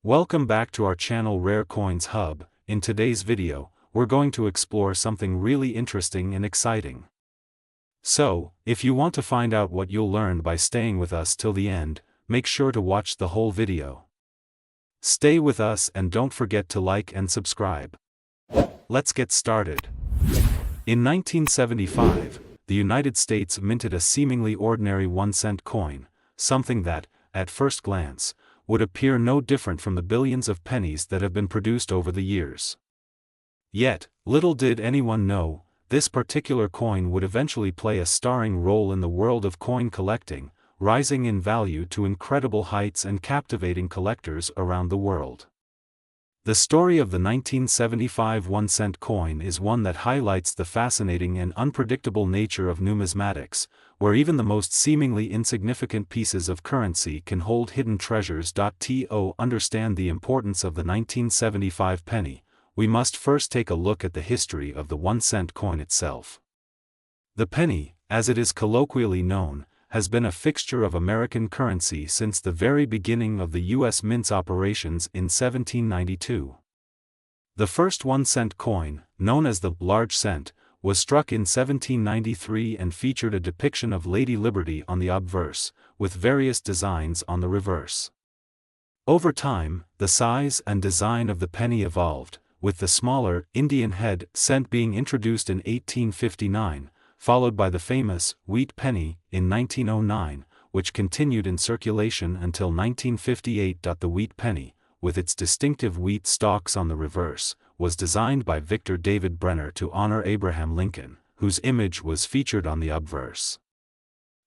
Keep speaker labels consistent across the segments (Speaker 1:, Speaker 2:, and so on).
Speaker 1: Welcome back to our channel Rare Coins Hub. In today's video, we're going to explore something really interesting and exciting. So, if you want to find out what you'll learn by staying with us till the end, make sure to watch the whole video. Stay with us and don't forget to like and subscribe. Let's get started. In 1975, the United States minted a seemingly ordinary 1-cent coin, something that, at first glance, would appear no different from the billions of pennies that have been produced over the years. Yet, little did anyone know, this particular coin would eventually play a starring role in the world of coin collecting, rising in value to incredible heights and captivating collectors around the world. The story of the 1975 1-cent coin is one that highlights the fascinating and unpredictable nature of numismatics, where even the most seemingly insignificant pieces of currency can hold hidden treasures. To understand the importance of the 1975 penny, we must first take a look at the history of the 1-cent coin itself. The penny, as it is colloquially known, has been a fixture of American currency since the very beginning of the U.S. Mint's operations in 1792. The first 1-cent coin, known as the large cent, was struck in 1793 and featured a depiction of Lady Liberty on the obverse, with various designs on the reverse. Over time, the size and design of the penny evolved, with the smaller, Indian head cent being introduced in 1859, followed by the famous wheat penny in 1909, which continued in circulation until 1958. The wheat penny, with its distinctive wheat stalks on the reverse, was designed by Victor David Brenner to honor Abraham Lincoln, whose image was featured on the obverse.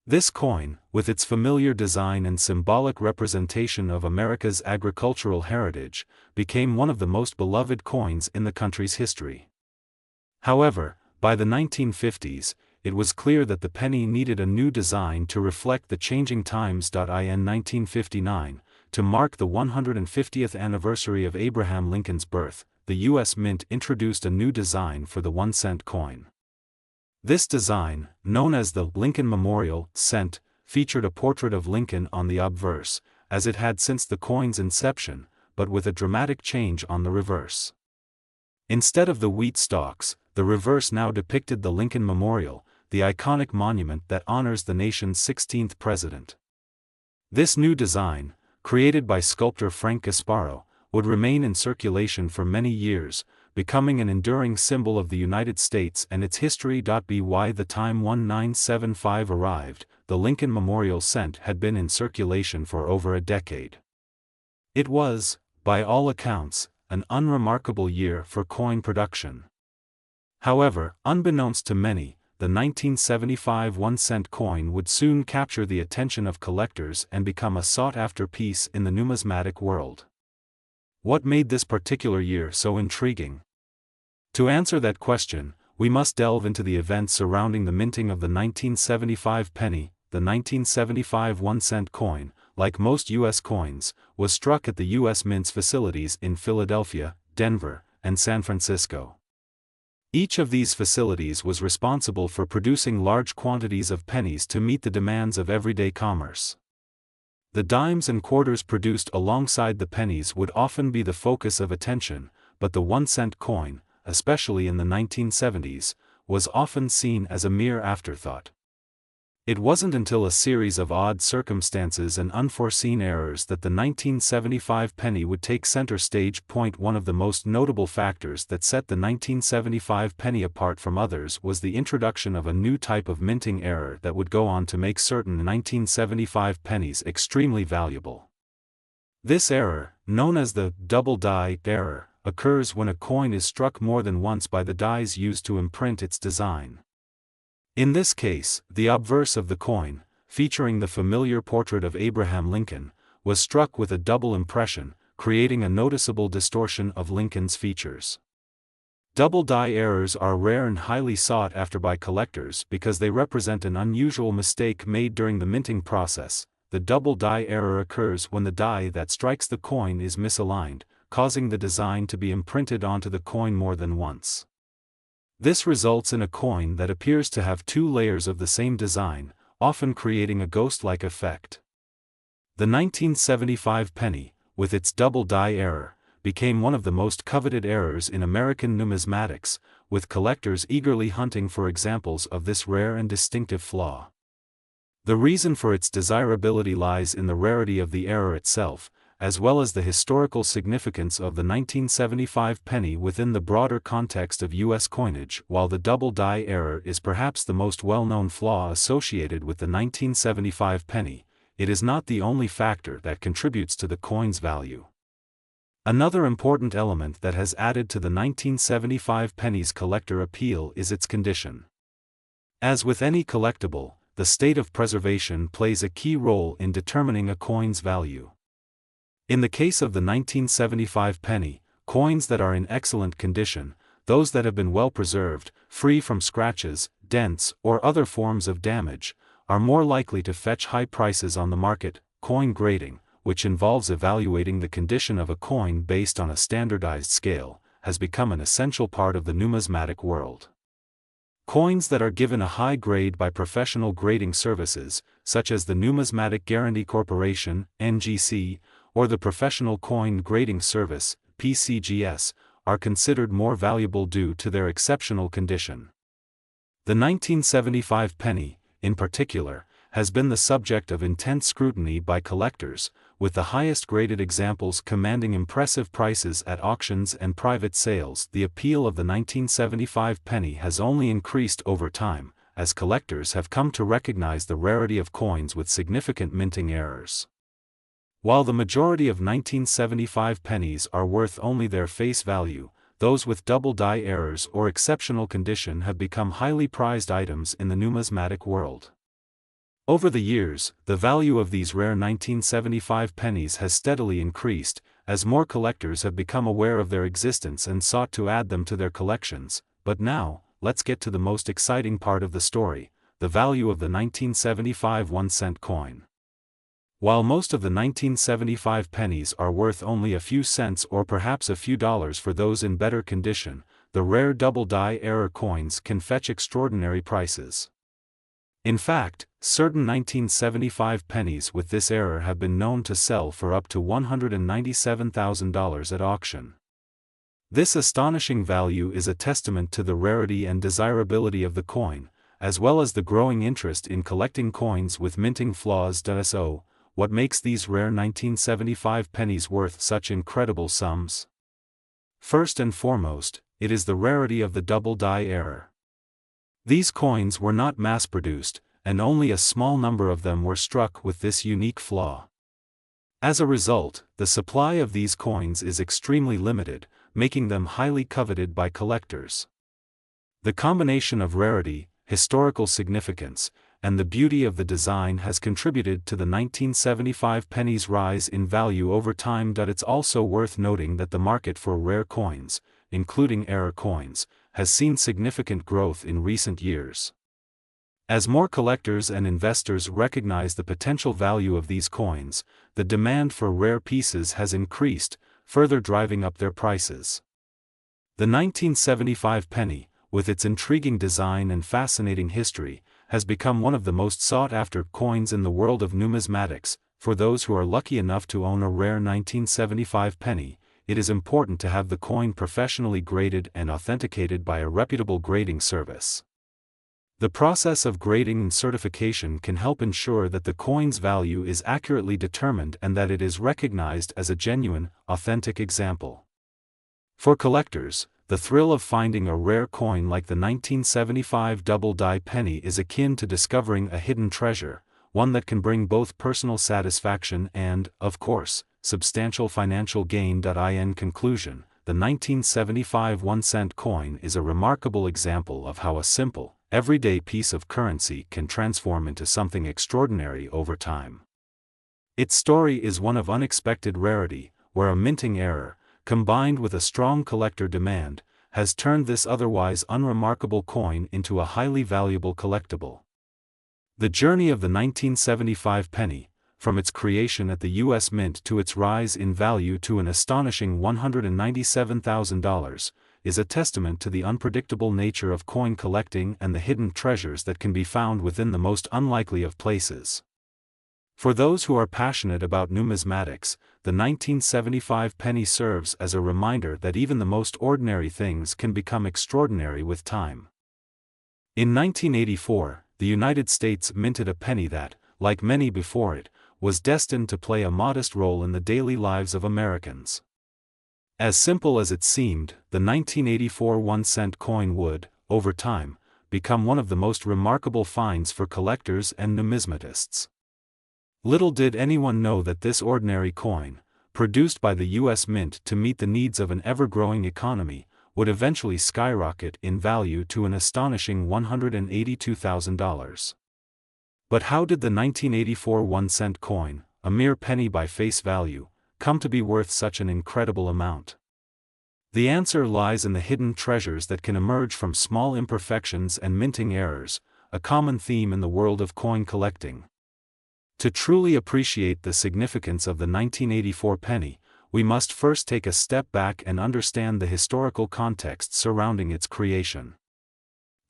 Speaker 1: This coin, with its familiar design and symbolic representation of America's agricultural heritage, became one of the most beloved coins in the country's history. However, by the 1950s, it was clear that the penny needed a new design to reflect the changing times. In 1959, to mark the 150th anniversary of Abraham Lincoln's birth, the U.S. Mint introduced a new design for the 1-cent coin. This design, known as the Lincoln Memorial cent, featured a portrait of Lincoln on the obverse, as it had since the coin's inception, but with a dramatic change on the reverse. Instead of the wheat stalks, the reverse now depicted the Lincoln Memorial, the iconic monument that honors the nation's 16th president. This new design, created by sculptor Frank Gasparo, would remain in circulation for many years, becoming an enduring symbol of the United States and its history. By the time 1975 arrived, the Lincoln Memorial cent had been in circulation for over a decade. It was, by all accounts, an unremarkable year for coin production. However, unbeknownst to many, the 1975 1-cent coin would soon capture the attention of collectors and become a sought-after piece in the numismatic world. What made this particular year so intriguing? To answer that question, we must delve into the events surrounding the minting of the 1975 penny. The 1975 1-cent coin, like most U.S. coins, was struck at the U.S. Mint's facilities in Philadelphia, Denver, and San Francisco. Each of these facilities was responsible for producing large quantities of pennies to meet the demands of everyday commerce. The dimes and quarters produced alongside the pennies would often be the focus of attention, but the 1-cent coin, especially in the 1970s, was often seen as a mere afterthought. It wasn't until a series of odd circumstances and unforeseen errors that the 1975 penny would take center stage. One of the most notable factors that set the 1975 penny apart from others was the introduction of a new type of minting error that would go on to make certain 1975 pennies extremely valuable. This error, known as the double die error, occurs when a coin is struck more than once by the dies used to imprint its design. In this case, the obverse of the coin, featuring the familiar portrait of Abraham Lincoln, was struck with a double impression, creating a noticeable distortion of Lincoln's features. Double die errors are rare and highly sought after by collectors because they represent an unusual mistake made during the minting process. The double die error occurs when the die that strikes the coin is misaligned, causing the design to be imprinted onto the coin more than once. This results in a coin that appears to have two layers of the same design, often creating a ghost-like effect. The 1975 penny, with its double die error, became one of the most coveted errors in American numismatics, with collectors eagerly hunting for examples of this rare and distinctive flaw. The reason for its desirability lies in the rarity of the error itself, as well as the historical significance of the 1975 penny within the broader context of U.S. coinage. While the double die error is perhaps the most well-known flaw associated with the 1975 penny, it is not the only factor that contributes to the coin's value. Another important element that has added to the 1975 penny's collector appeal is its condition. As with any collectible, the state of preservation plays a key role in determining a coin's value. In the case of the 1975 penny, coins that are in excellent condition, those that have been well preserved, free from scratches, dents, or other forms of damage, are more likely to fetch high prices on the market. Coin grading, which involves evaluating the condition of a coin based on a standardized scale, has become an essential part of the numismatic world. Coins that are given a high grade by professional grading services, such as the Numismatic Guarantee Corporation, NGC, or the Professional Coin Grading Service, PCGS, are considered more valuable due to their exceptional condition. The 1975 penny, in particular, has been the subject of intense scrutiny by collectors, with the highest graded examples commanding impressive prices at auctions and private sales. The appeal of the 1975 penny has only increased over time, as collectors have come to recognize the rarity of coins with significant minting errors. While the majority of 1975 pennies are worth only their face value, those with double die errors or exceptional condition have become highly prized items in the numismatic world. Over the years, the value of these rare 1975 pennies has steadily increased, as more collectors have become aware of their existence and sought to add them to their collections. But now, let's get to the most exciting part of the story: the value of the 1975 1-cent coin. While most of the 1975 pennies are worth only a few cents or perhaps a few dollars for those in better condition, the rare double die error coins can fetch extraordinary prices. In fact, certain 1975 pennies with this error have been known to sell for up to $197,000 at auction. This astonishing value is a testament to the rarity and desirability of the coin, as well as the growing interest in collecting coins with minting flaws. So, what makes these rare 1975 pennies worth such incredible sums? First and foremost, it is the rarity of the double die error. These coins were not mass-produced, and only a small number of them were struck with this unique flaw. As a result, the supply of these coins is extremely limited, making them highly coveted by collectors. The combination of rarity, historical significance, and the beauty of the design has contributed to the 1975 penny's rise in value over time. It's also worth noting that the market for rare coins, including error coins, has seen significant growth in recent years. As more collectors and investors recognize the potential value of these coins, the demand for rare pieces has increased, further driving up their prices. The 1975 penny, with its intriguing design and fascinating history, has become one of the most sought-after coins in the world of numismatics. For those who are lucky enough to own a rare 1975 penny, it is important to have the coin professionally graded and authenticated by a reputable grading service. The process of grading and certification can help ensure that the coin's value is accurately determined and that it is recognized as a genuine, authentic example. For collectors, the thrill of finding a rare coin like the 1975 double die penny is akin to discovering a hidden treasure, one that can bring both personal satisfaction and, of course, substantial financial gain. In conclusion, the 1975 1-cent coin is a remarkable example of how a simple, everyday piece of currency can transform into something extraordinary over time. Its story is one of unexpected rarity, where a minting error, combined with a strong collector demand, has turned this otherwise unremarkable coin into a highly valuable collectible. The journey of the 1975 penny, from its creation at the U.S. Mint to its rise in value to an astonishing $197,000, is a testament to the unpredictable nature of coin collecting and the hidden treasures that can be found within the most unlikely of places. For those who are passionate about numismatics, the 1975 penny serves as a reminder that even the most ordinary things can become extraordinary with time. In 1984, the United States minted a penny that, like many before it, was destined to play a modest role in the daily lives of Americans. As simple as it seemed, the 1984 1-cent coin would, over time, become one of the most remarkable finds for collectors and numismatists. Little did anyone know that this ordinary coin, produced by the U.S. Mint to meet the needs of an ever-growing economy, would eventually skyrocket in value to an astonishing $182,000. But how did the 1984 1-cent coin, a mere penny by face value, come to be worth such an incredible amount? The answer lies in the hidden treasures that can emerge from small imperfections and minting errors, a common theme in the world of coin collecting. To truly appreciate the significance of the 1984 penny, we must first take a step back and understand the historical context surrounding its creation.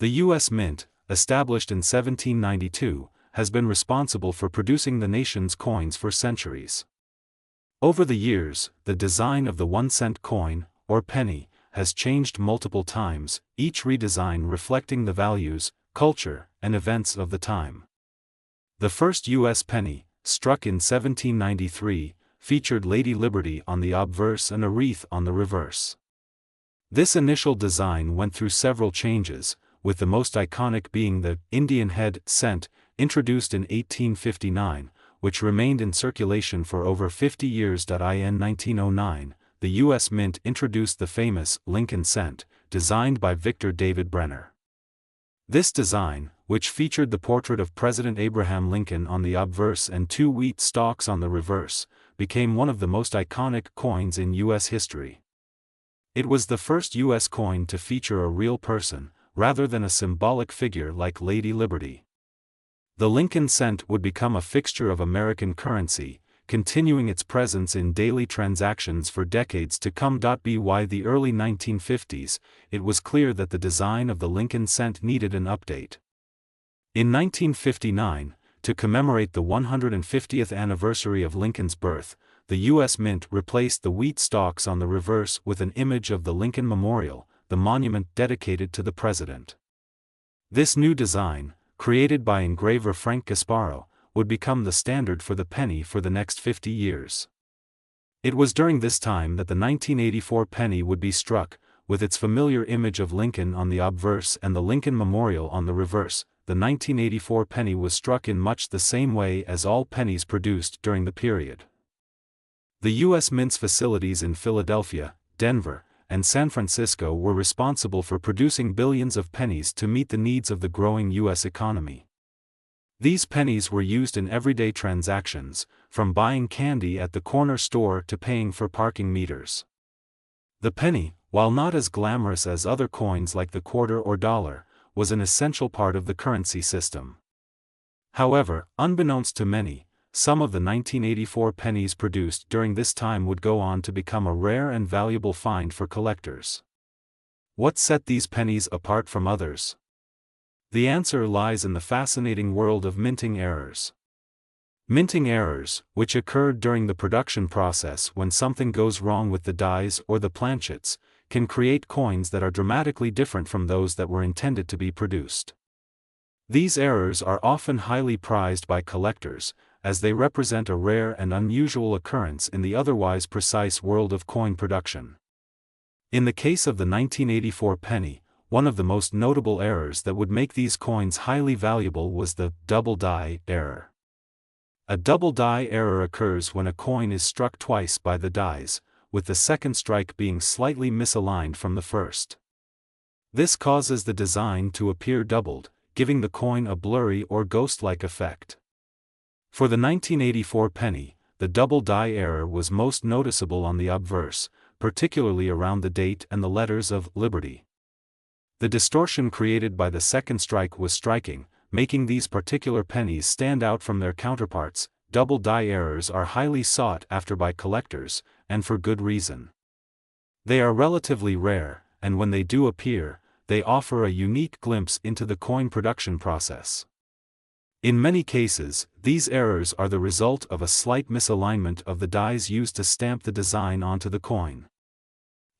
Speaker 1: The U.S. Mint, established in 1792, has been responsible for producing the nation's coins for centuries. Over the years, the design of the 1-cent coin, or penny, has changed multiple times, each redesign reflecting the values, culture, and events of the time. The first U.S. penny, struck in 1793, featured Lady Liberty on the obverse and a wreath on the reverse. This initial design went through several changes, with the most iconic being the Indian head cent, introduced in 1859, which remained in circulation for over 50 years. In 1909, the U.S. Mint introduced the famous Lincoln cent, designed by Victor David Brenner. This design, which featured the portrait of President Abraham Lincoln on the obverse and 2 wheat stalks on the reverse, became one of the most iconic coins in U.S. history. It was the first U.S. coin to feature a real person, rather than a symbolic figure like Lady Liberty. The Lincoln cent would become a fixture of American currency, continuing its presence in daily transactions for decades to come. By the early 1950s, it was clear that the design of the Lincoln cent needed an update. In 1959, to commemorate the 150th anniversary of Lincoln's birth, the U.S. Mint replaced the wheat stalks on the reverse with an image of the Lincoln Memorial, the monument dedicated to the president. This new design, created by engraver Frank Gasparo, would become the standard for the penny for the next 50 years. It was during this time that the 1984 penny would be struck, with its familiar image of Lincoln on the obverse and the Lincoln Memorial on the reverse. The 1984 penny was struck in much the same way as all pennies produced during the period. The U.S. Mint's facilities in Philadelphia, Denver, and San Francisco were responsible for producing billions of pennies to meet the needs of the growing U.S. economy. These pennies were used in everyday transactions, from buying candy at the corner store to paying for parking meters. The penny, while not as glamorous as other coins like the quarter or dollar, was an essential part of the currency system. However, unbeknownst to many, some of the 1984 pennies produced during this time would go on to become a rare and valuable find for collectors. What set these pennies apart from others? The answer lies in the fascinating world of minting errors. Minting errors, which occurred during the production process when something goes wrong with the dies or the planchets, can create coins that are dramatically different from those that were intended to be produced. These errors are often highly prized by collectors, as they represent a rare and unusual occurrence in the otherwise precise world of coin production. In the case of the 1984 penny, one of the most notable errors that would make these coins highly valuable was the double die error. A double die error occurs when a coin is struck twice by the dies, with the second strike being slightly misaligned from the first. This causes the design to appear doubled, giving the coin a blurry or ghost-like effect. For the 1984 penny, the double die error was most noticeable on the obverse, particularly around the date and the letters of Liberty. The distortion created by the second strike was striking, making these particular pennies stand out from their counterparts. Double die errors are highly sought after by collectors, and for good reason. They are relatively rare, and when they do appear, they offer a unique glimpse into the coin production process. In many cases, these errors are the result of a slight misalignment of the dies used to stamp the design onto the coin.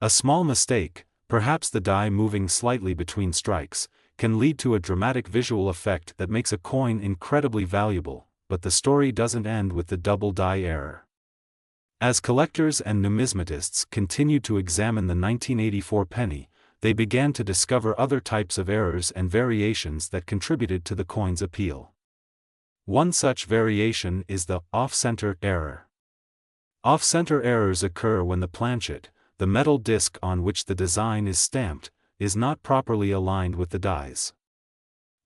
Speaker 1: A small mistake, perhaps the die moving slightly between strikes, can lead to a dramatic visual effect that makes a coin incredibly valuable, but the story doesn't end with the double die error. As collectors and numismatists continued to examine the 1984 penny, they began to discover other types of errors and variations that contributed to the coin's appeal. One such variation is the off-center error. Off-center errors occur when the planchet, the metal disc on which the design is stamped, is not properly aligned with the dies.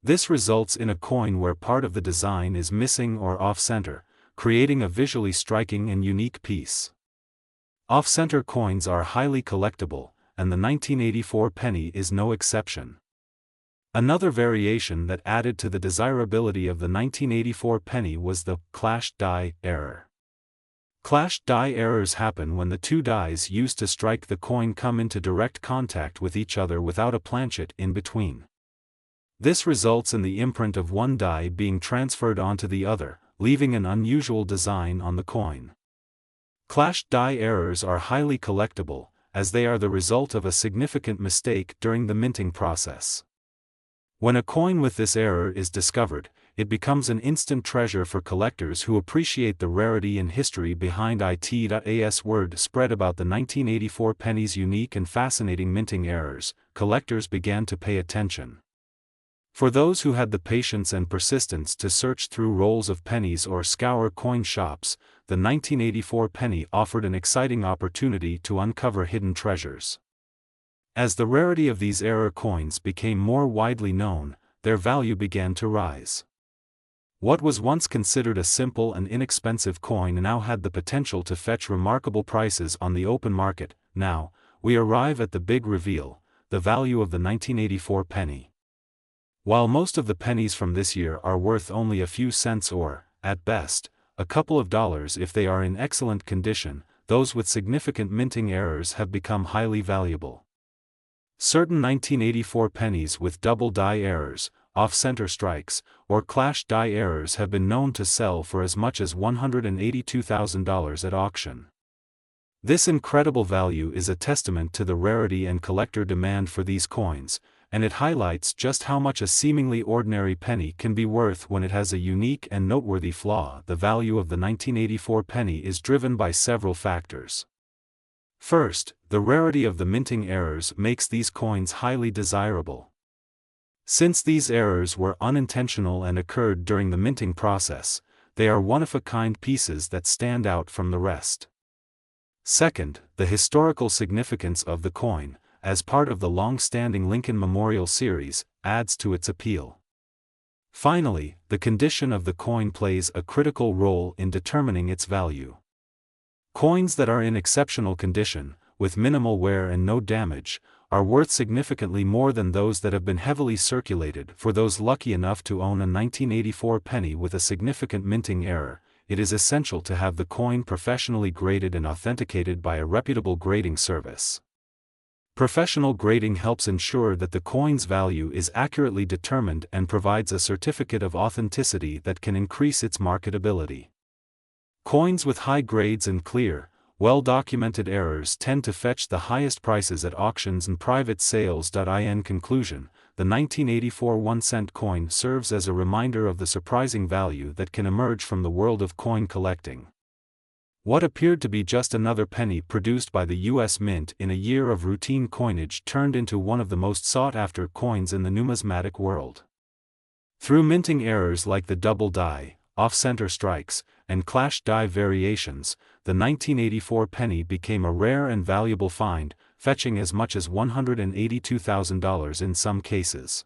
Speaker 1: This results in a coin where part of the design is missing or off-center, creating a visually striking and unique piece. Off-center coins are highly collectible, and the 1984 penny is no exception. Another variation that added to the desirability of the 1984 penny was the clashed die error. Clashed die errors happen when the two dies used to strike the coin come into direct contact with each other without a planchet in between. This results in the imprint of one die being transferred onto the other, leaving an unusual design on the coin. Clashed die errors are highly collectible, as they are the result of a significant mistake during the minting process. When a coin with this error is discovered, it becomes an instant treasure for collectors who appreciate the rarity and history behind it. As word spread about the 1984 penny's unique and fascinating minting errors, collectors began to pay attention. For those who had the patience and persistence to search through rolls of pennies or scour coin shops, the 1984 penny offered an exciting opportunity to uncover hidden treasures. As the rarity of these error coins became more widely known, their value began to rise. What was once considered a simple and inexpensive coin now had the potential to fetch remarkable prices on the open market. Now, we arrive at the big reveal, the value of the 1984 penny. While most of the pennies from this year are worth only a few cents or, at best, a couple of dollars if they are in excellent condition, those with significant minting errors have become highly valuable. Certain 1984 pennies with double die errors, off-center strikes, or clashed die errors have been known to sell for as much as $182,000 at auction. This incredible value is a testament to the rarity and collector demand for these coins, and it highlights just how much a seemingly ordinary penny can be worth when it has a unique and noteworthy flaw. The value of the 1984 penny is driven by several factors. First, the rarity of the minting errors makes these coins highly desirable. Since these errors were unintentional and occurred during the minting process, they are one-of-a-kind pieces that stand out from the rest. Second, the historical significance of the coin, as part of the long-standing Lincoln Memorial series, adds to its appeal. Finally, the condition of the coin plays a critical role in determining its value. Coins that are in exceptional condition, with minimal wear and no damage, are worth significantly more than those that have been heavily circulated. For those lucky enough to own a 1984 penny with a significant minting error, it is essential to have the coin professionally graded and authenticated by a reputable grading service. Professional grading helps ensure that the coin's value is accurately determined and provides a certificate of authenticity that can increase its marketability. Coins with high grades and clear, well-documented errors tend to fetch the highest prices at auctions and private sales. In conclusion, the 1984 1-cent coin serves as a reminder of the surprising value that can emerge from the world of coin collecting. What appeared to be just another penny produced by the U.S. Mint in a year of routine coinage turned into one of the most sought-after coins in the numismatic world. Through minting errors like the double die, off-center strikes, and clashed die variations, the 1984 penny became a rare and valuable find, fetching as much as $182,000 in some cases.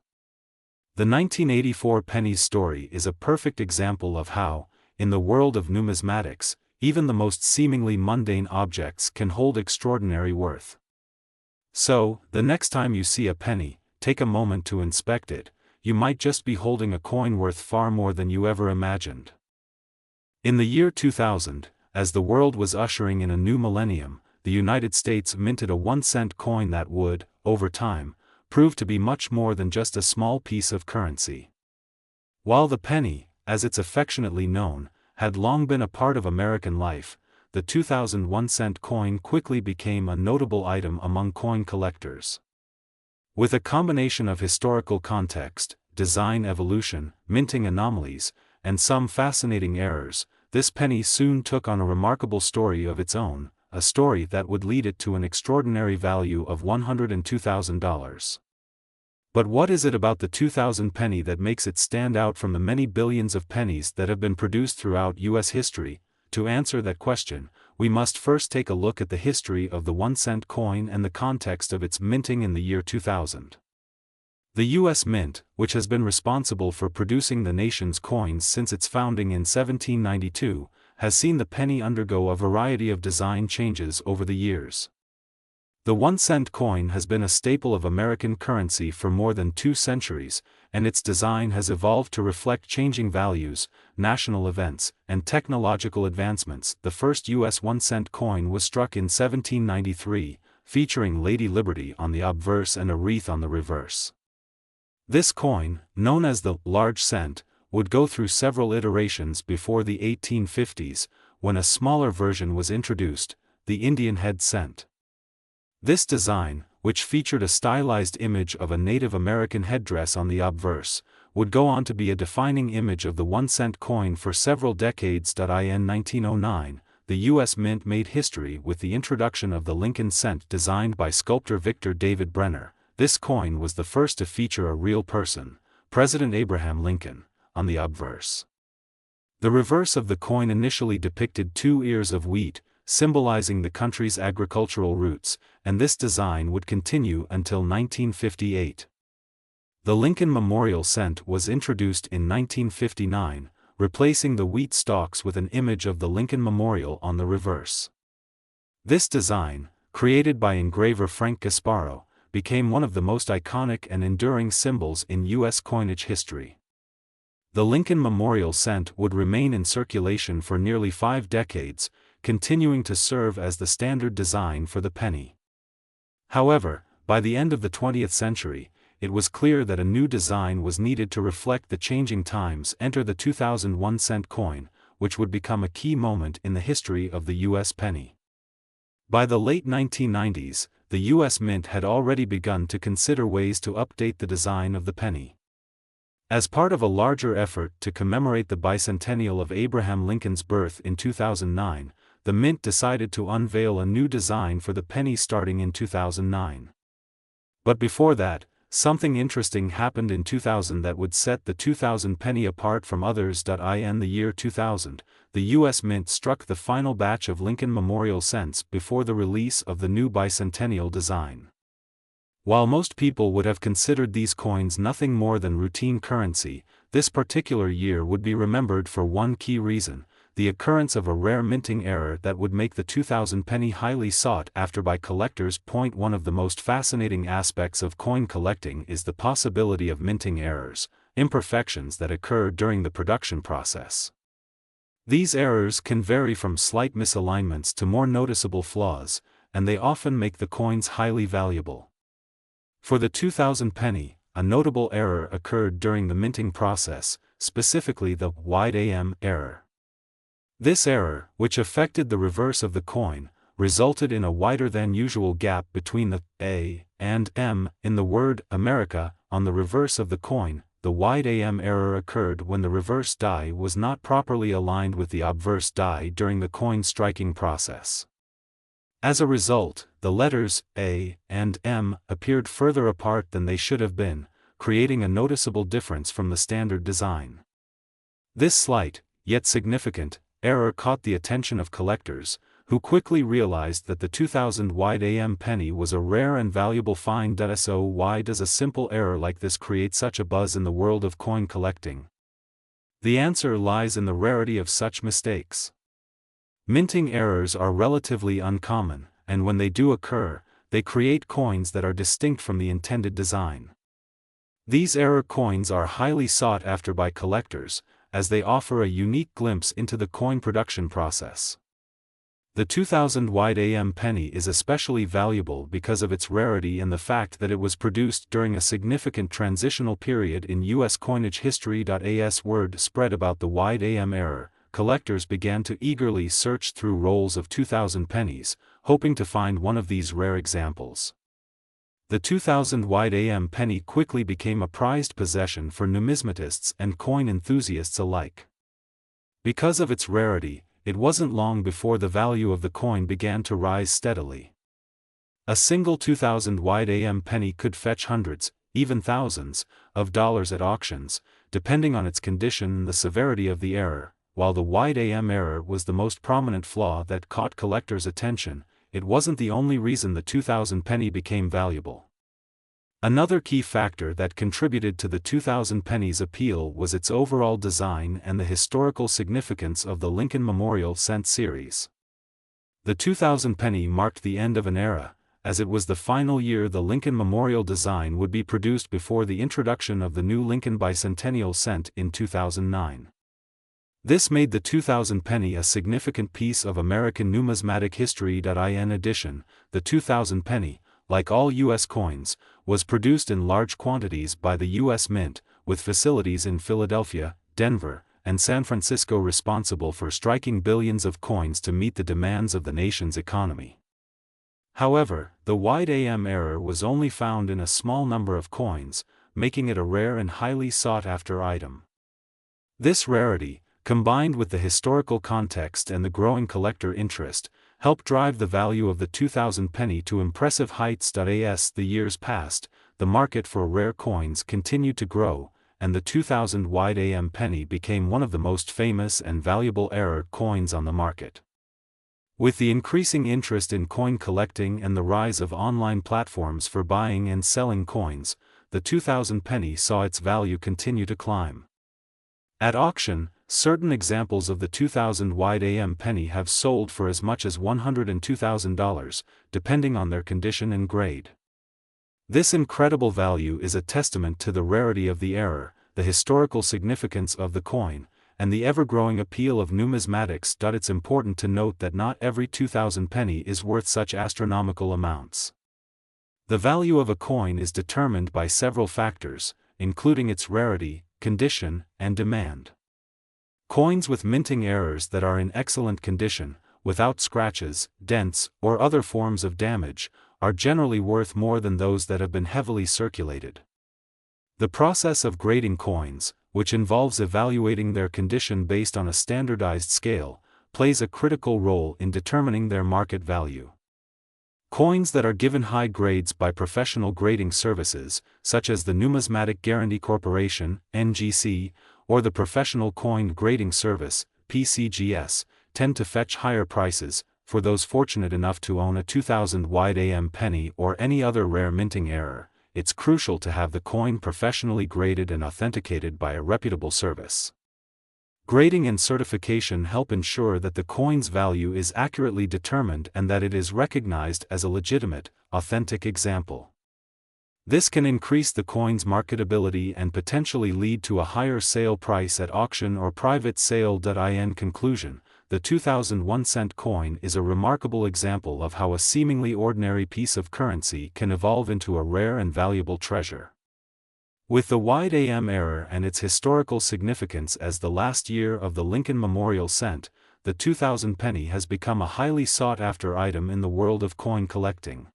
Speaker 1: The 1984 penny's story is a perfect example of how, in the world of numismatics, even the most seemingly mundane objects can hold extraordinary worth. So, the next time you see a penny, take a moment to inspect it. You might just be holding a coin worth far more than you ever imagined. In the year 2000, as the world was ushering in a new millennium, the United States minted a 1-cent coin that would, over time, prove to be much more than just a small piece of currency. While the penny, as it's affectionately known, had long been a part of American life, the 2000 1-cent coin quickly became a notable item among coin collectors. With a combination of historical context, design evolution, minting anomalies, and some fascinating errors, this penny soon took on a remarkable story of its own, a story that would lead it to an extraordinary value of $102,000. But what is it about the 2000 penny that makes it stand out from the many billions of pennies that have been produced throughout U.S. history? To answer that question, we must first take a look at the history of the 1-cent coin and the context of its minting in the year 2000. The U.S. Mint, which has been responsible for producing the nation's coins since its founding in 1792, has seen the penny undergo a variety of design changes over the years. The 1-cent coin has been a staple of American currency for more than 2 centuries, and its design has evolved to reflect changing values, national events, and technological advancements. The first U.S. 1-cent coin was struck in 1793, featuring Lady Liberty on the obverse and a wreath on the reverse. This coin, known as the large cent, would go through several iterations before the 1850s, when a smaller version was introduced, the Indian head cent. This design, which featured a stylized image of a Native American headdress on the obverse, would go on to be a defining image of the 1-cent coin for several decades. In 1909, the U.S. Mint made history with the introduction of the Lincoln cent designed by sculptor Victor David Brenner. This coin was the first to feature a real person, President Abraham Lincoln, on the obverse. The reverse of the coin initially depicted 2 ears of wheat, symbolizing the country's agricultural roots, and this design would continue until 1958. The Lincoln Memorial Cent was introduced in 1959, replacing the wheat stalks with an image of the Lincoln Memorial on the reverse. This design, created by engraver Frank Gasparo, became one of the most iconic and enduring symbols in U.S. coinage history. The Lincoln Memorial Cent would remain in circulation for nearly 5 decades, continuing to serve as the standard design for the penny. However, by the end of the 20th century, it was clear that a new design was needed to reflect the changing times. Enter the 2000 1-cent coin, which would become a key moment in the history of the U.S. penny. By the late 1990s, the U.S. Mint had already begun to consider ways to update the design of the penny. As part of a larger effort to commemorate the bicentennial of Abraham Lincoln's birth in 2009, the Mint decided to unveil a new design for the penny starting in 2009. But before that, something interesting happened in 2000 that would set the 2000 penny apart from others. In the year 2000, the U.S. Mint struck the final batch of Lincoln Memorial cents before the release of the new bicentennial design. While most people would have considered these coins nothing more than routine currency, this particular year would be remembered for one key reason: the occurrence of a rare minting error that would make the 2000 penny highly sought after by collectors. One of the most fascinating aspects of coin collecting is the possibility of minting errors, imperfections that occur during the production process. These errors can vary from slight misalignments to more noticeable flaws, and they often make the coins highly valuable. For the 2000 penny, a notable error occurred during the minting process, specifically the wide AM error. This error, which affected the reverse of the coin, resulted in a wider than usual gap between the A and M in the word America on the reverse of the coin. The wide AM error occurred when the reverse die was not properly aligned with the obverse die during the coin striking process. As a result, the letters A and M appeared further apart than they should have been, creating a noticeable difference from the standard design. This slight, yet significant, error caught the attention of collectors, who quickly realized that the 2000 wide AM penny was a rare and valuable find. So why does a simple error like this create such a buzz in the world of coin collecting? The answer lies in the rarity of such mistakes. Minting errors are relatively uncommon, and when they do occur, they create coins that are distinct from the intended design. These error coins are highly sought after by collectors, as they offer a unique glimpse into the coin production process. The 2000 wide AM penny is especially valuable because of its rarity and the fact that it was produced during a significant transitional period in U.S. coinage history. As word spread about the wide AM era, collectors began to eagerly search through rolls of 2000 pennies, hoping to find one of these rare examples. The 2000 wide AM penny quickly became a prized possession for numismatists and coin enthusiasts alike. Because of its rarity, it wasn't long before the value of the coin began to rise steadily. A single 2000 wide AM penny could fetch hundreds, even thousands, of dollars at auctions, depending on its condition and the severity of the error. While the wide AM error was the most prominent flaw that caught collectors' attention, it wasn't the only reason the 2000 penny became valuable. Another key factor that contributed to the 2000 penny's appeal was its overall design and the historical significance of the Lincoln Memorial cent series. The 2000 penny marked the end of an era, as it was the final year the Lincoln Memorial design would be produced before the introduction of the new Lincoln Bicentennial cent in 2009. This made the 2000 penny a significant piece of American numismatic history. In addition, the 2000 penny, like all U.S. coins, was produced in large quantities by the U.S. Mint, with facilities in Philadelphia, Denver, and San Francisco responsible for striking billions of coins to meet the demands of the nation's economy. However, the wide AM error was only found in a small number of coins, making it a rare and highly sought-after item. This rarity, combined with the historical context and the growing collector interest, helped drive the value of the 2000 penny to impressive heights. As the years passed, the market for rare coins continued to grow, and the 2000 wide AM penny became one of the most famous and valuable error coins on the market. With the increasing interest in coin collecting and the rise of online platforms for buying and selling coins, the 2000 penny saw its value continue to climb. At auction, certain examples of the 2000 wide AM penny have sold for as much as $102,000, depending on their condition and grade. This incredible value is a testament to the rarity of the error, the historical significance of the coin, and the ever-growing appeal of numismatics. It's important to note that not every 2000 penny is worth such astronomical amounts. The value of a coin is determined by several factors, including its rarity, condition, and demand. Coins with minting errors that are in excellent condition, without scratches, dents, or other forms of damage, are generally worth more than those that have been heavily circulated. The process of grading coins, which involves evaluating their condition based on a standardized scale, plays a critical role in determining their market value. Coins that are given high grades by professional grading services, such as the Numismatic Guarantee Corporation, NGC, or the Professional Coin Grading Service, PCGS, tend to fetch higher prices. For those fortunate enough to own a 2000 wide AM penny or any other rare minting error, it's crucial to have the coin professionally graded and authenticated by a reputable service. Grading and certification help ensure that the coin's value is accurately determined and that it is recognized as a legitimate, authentic example. This can increase the coin's marketability and potentially lead to a higher sale price at auction or private sale. In conclusion, the 2001 cent coin is a remarkable example of how a seemingly ordinary piece of currency can evolve into a rare and valuable treasure. With the wide AM error and its historical significance as the last year of the Lincoln Memorial cent, the 2000 penny has become a highly sought-after item in the world of coin collecting.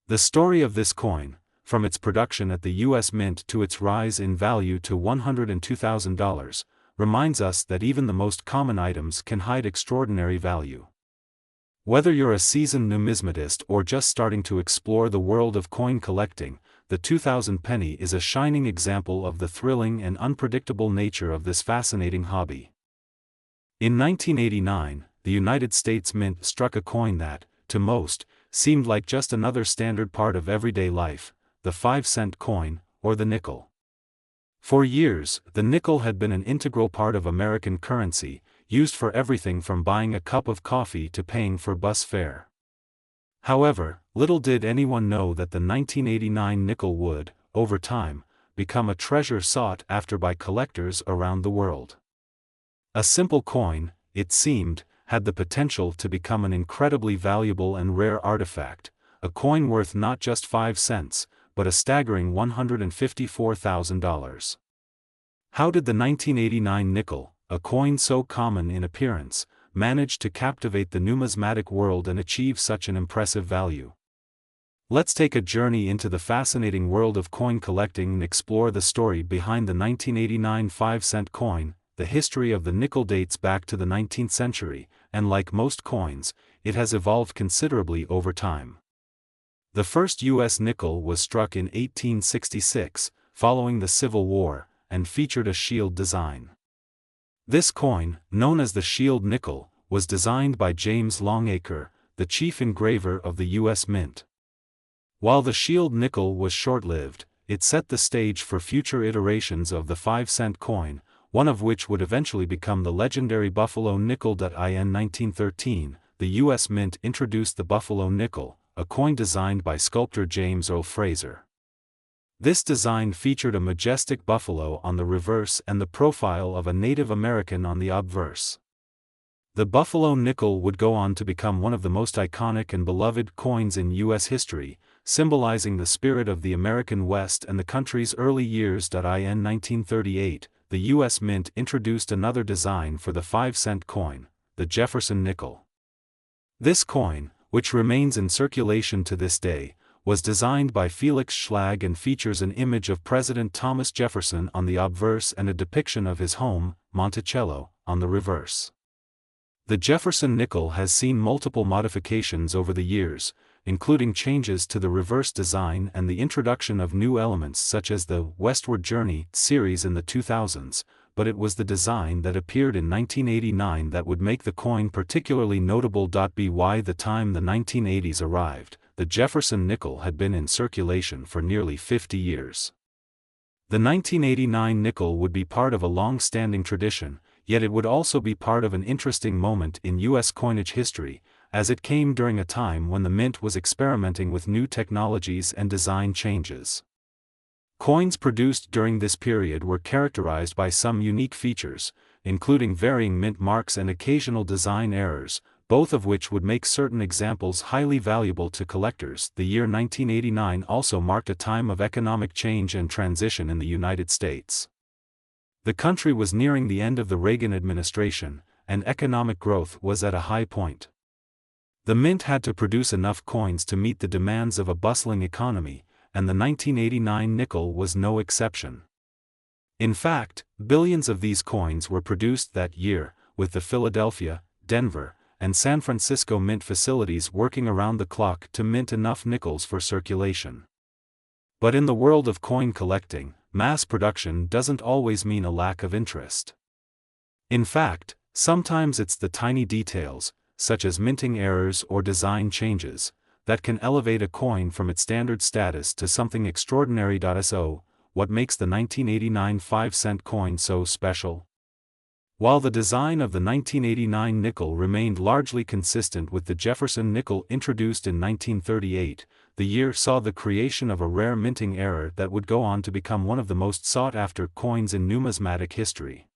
Speaker 1: The story of this coin, from its production at the U.S. Mint to its rise in value to $102,000, reminds us that even the most common items can hide extraordinary value. Whether you're a seasoned numismatist or just starting to explore the world of coin collecting, the 2000 penny is a shining example of the thrilling and unpredictable nature of this fascinating hobby. In 1989, the United States Mint struck a coin that, to most, seemed like just another standard part of everyday life, the 5-cent coin, or the nickel. For years, the nickel had been an integral part of American currency, used for everything from buying a cup of coffee to paying for bus fare. However, little did anyone know that the 1989 nickel would, over time, become a treasure sought after by collectors around the world. A simple coin, it seemed, had the potential to become an incredibly valuable and rare artifact, a coin worth not just 5 cents, but a staggering $154,000. How did the 1989 nickel, a coin so common in appearance, manage to captivate the numismatic world and achieve such an impressive value? Let's take a journey into the fascinating world of coin collecting and explore the story behind the 1989 5-cent coin. The history of the nickel dates back to the 19th century, and like most coins, it has evolved considerably over time. The first U.S. nickel was struck in 1866, following the Civil War, and featured a shield design. This coin, known as the shield nickel, was designed by James Longacre, the chief engraver of the U.S. Mint. While the shield nickel was short-lived, it set the stage for future iterations of the 5-cent coin, one of which would eventually become the legendary Buffalo nickel. In 1913, the U.S. Mint introduced the Buffalo nickel, a coin designed by sculptor James Earl Fraser. This design featured a majestic buffalo on the reverse and the profile of a Native American on the obverse. The Buffalo nickel would go on to become one of the most iconic and beloved coins in U.S. history, symbolizing the spirit of the American West and the country's early years. In 1938, the U.S. Mint introduced another design for the 5-cent coin, the Jefferson nickel. This coin, which remains in circulation to this day, was designed by Felix Schlag and features an image of President Thomas Jefferson on the obverse and a depiction of his home, Monticello, on the reverse. The Jefferson nickel has seen multiple modifications over the years, including changes to the reverse design and the introduction of new elements such as the Westward Journey series in the 2000s, but it was the design that appeared in 1989 that would make the coin particularly notable. By the time the 1980s arrived, the Jefferson nickel had been in circulation for nearly 50 years. The 1989 nickel would be part of a long-standing tradition, yet it would also be part of an interesting moment in U.S. coinage history, as it came during a time when the Mint was experimenting with new technologies and design changes. Coins produced during this period were characterized by some unique features, including varying mint marks and occasional design errors, both of which would make certain examples highly valuable to collectors. The year 1989 also marked a time of economic change and transition in the United States. The country was nearing the end of the Reagan administration, and economic growth was at a high point. The Mint had to produce enough coins to meet the demands of a bustling economy, and the 1989 nickel was no exception. In fact, billions of these coins were produced that year, with the Philadelphia, Denver, and San Francisco mint facilities working around the clock to mint enough nickels for circulation. But in the world of coin collecting, mass production doesn't always mean a lack of interest. In fact, sometimes it's the tiny details, such as minting errors or design changes, that can elevate a coin from its standard status to something extraordinary. So, what makes the 1989 5-cent coin so special? While the design of the 1989 nickel remained largely consistent with the Jefferson nickel introduced in 1938, the year saw the creation of a rare minting error that would go on to become one of the most sought-after coins in numismatic history.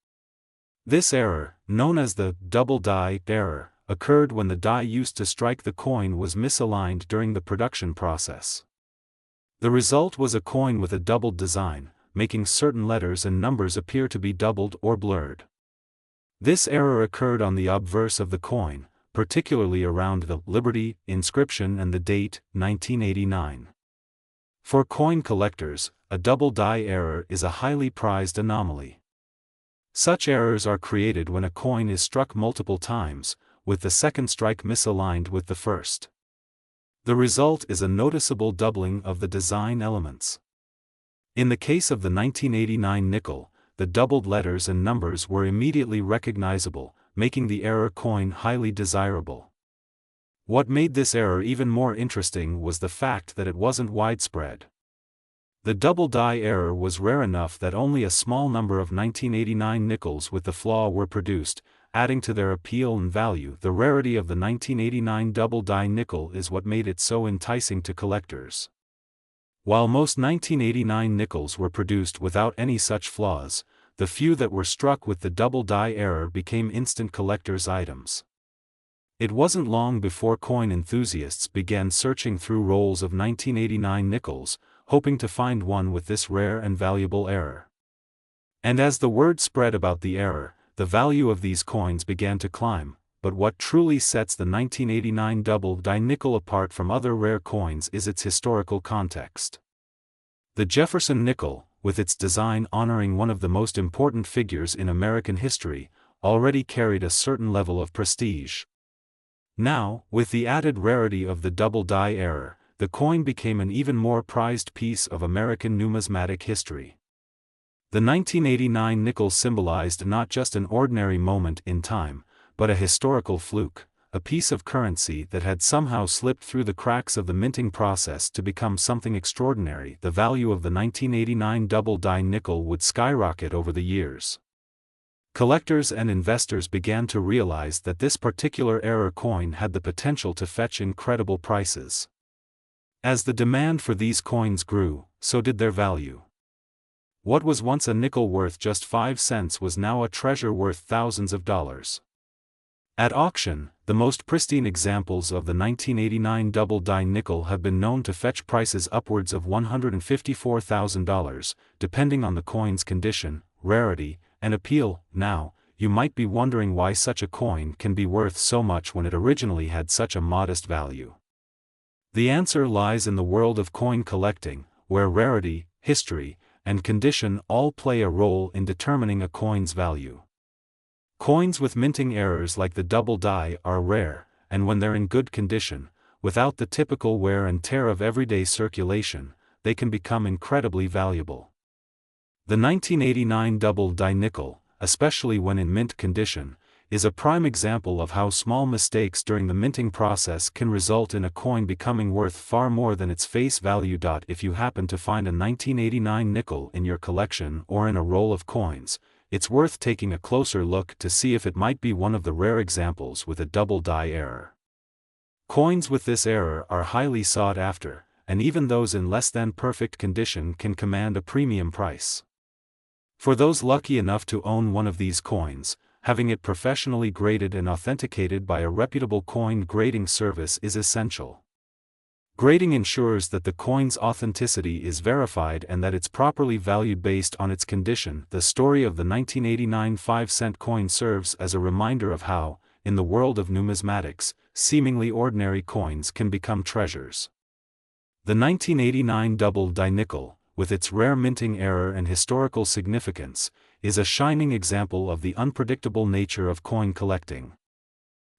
Speaker 1: This error, known as the double die error, occurred when the die used to strike the coin was misaligned during the production process. The result was a coin with a doubled design, making certain letters and numbers appear to be doubled or blurred. This error occurred on the obverse of the coin, particularly around the Liberty inscription and the date, 1989. For coin collectors, a double die error is a highly prized anomaly. Such errors are created when a coin is struck multiple times, with the second strike misaligned with the first. The result is a noticeable doubling of the design elements. In the case of the 1989 nickel, the doubled letters and numbers were immediately recognizable, making the error coin highly desirable. What made this error even more interesting was the fact that it wasn't widespread. The double die error was rare enough that only a small number of 1989 nickels with the flaw were produced, adding to their appeal and value. The rarity of the 1989 double die nickel is what made it so enticing to collectors. While most 1989 nickels were produced without any such flaws, the few that were struck with the double die error became instant collector's items. It wasn't long before coin enthusiasts began searching through rolls of 1989 nickels, hoping to find one with this rare and valuable error. And as the word spread about the error, the value of these coins began to climb. But what truly sets the 1989 double-die nickel apart from other rare coins is its historical context. The Jefferson nickel, with its design honoring one of the most important figures in American history, already carried a certain level of prestige. Now, with the added rarity of the double-die error, the coin became an even more prized piece of American numismatic history. The 1989 nickel symbolized not just an ordinary moment in time, but a historical fluke, a piece of currency that had somehow slipped through the cracks of the minting process to become something extraordinary. The value of the 1989 double-die nickel would skyrocket over the years. Collectors and investors began to realize that this particular error coin had the potential to fetch incredible prices. As the demand for these coins grew, so did their value. What was once a nickel worth just 5 cents was now a treasure worth thousands of dollars. At auction, the most pristine examples of the 1989 double-die nickel have been known to fetch prices upwards of $154,000, depending on the coin's condition, rarity, and appeal. Now, you might be wondering why such a coin can be worth so much when it originally had such a modest value. The answer lies in the world of coin collecting, where rarity, history, and condition all play a role in determining a coin's value. Coins with minting errors like the double die are rare, and when they're in good condition, without the typical wear and tear of everyday circulation, they can become incredibly valuable. The 1989 double-die nickel, especially when in mint condition, is a prime example of how small mistakes during the minting process can result in a coin becoming worth far more than its face value. If you happen to find a 1989 nickel in your collection or in a roll of coins, it's worth taking a closer look to see if it might be one of the rare examples with a double-die error. Coins with this error are highly sought after, and even those in less than perfect condition can command a premium price. For those lucky enough to own one of these coins, having it professionally graded and authenticated by a reputable coin grading service is essential. Grading ensures that the coin's authenticity is verified and that it's properly valued based on its condition. The story of the 1989 5-cent coin serves as a reminder of how, in the world of numismatics, seemingly ordinary coins can become treasures. The 1989 double-die nickel, with its rare minting error and historical significance, is a shining example of the unpredictable nature of coin collecting.